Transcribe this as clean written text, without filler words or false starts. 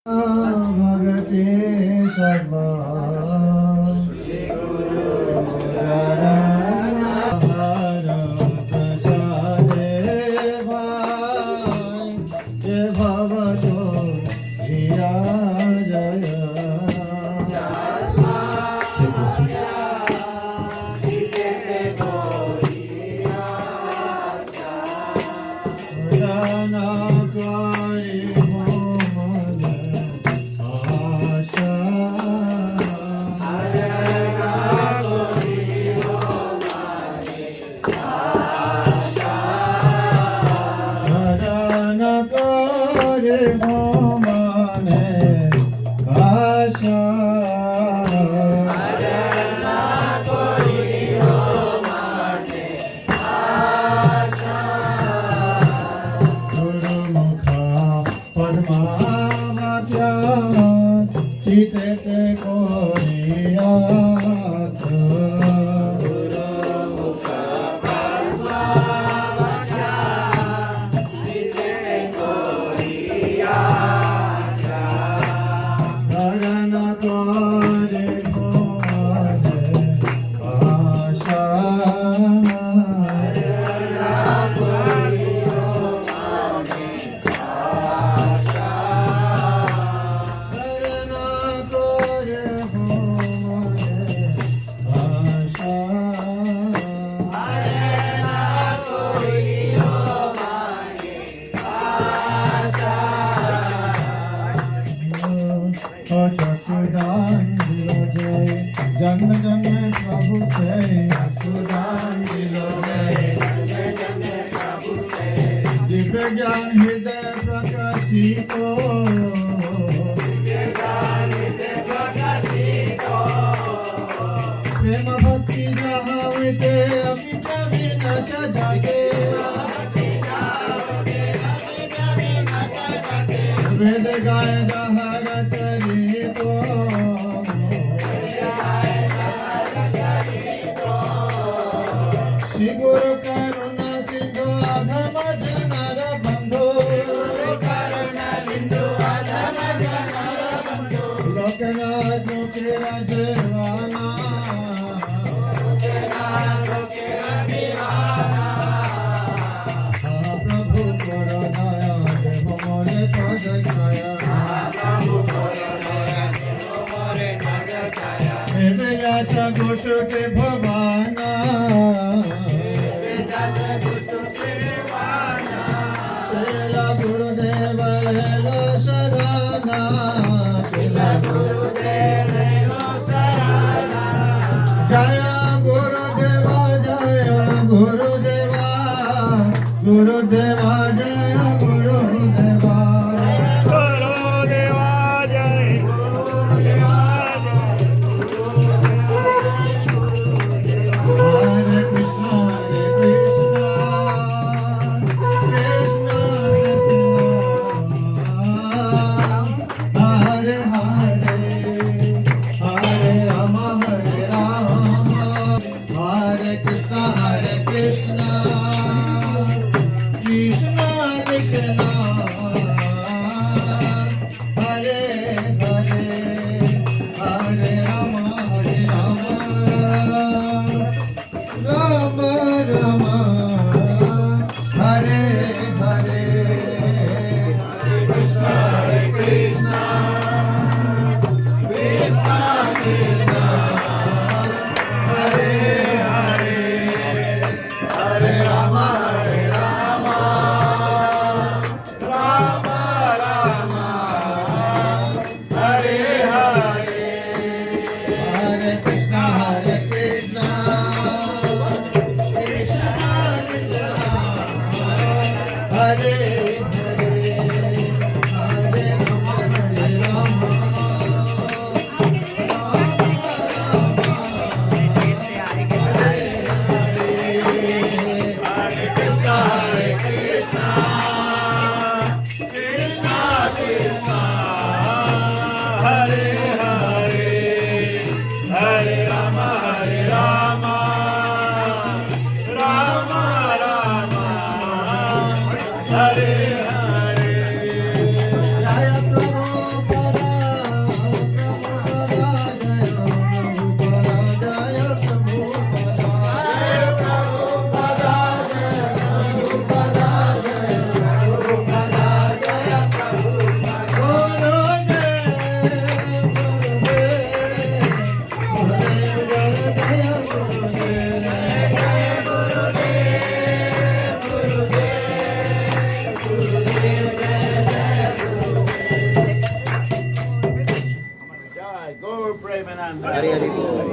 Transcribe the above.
भगते सर्वा जन्म जन्म प्रभु से दिव्य ज्ञान हृदय प्रकाशितो प्रेम भक्ति जहाँ विते अमित विनाश जागे वेद गाय दहर चरितो गुरु करुणा सिंधु अधम जनर बंधु लोकनाथ के राजवाना प्रभु कर दया देव मोरे पद छाया घोषो के भवाना गुरुदेव लो शरणा जय गुरुदेवा जय गुरुदेवा गुरुदेवा जय गुरुदेवा Hare Hare Jaya Prabhupada जय गौर प्रेमानंद हरी हरी बोल.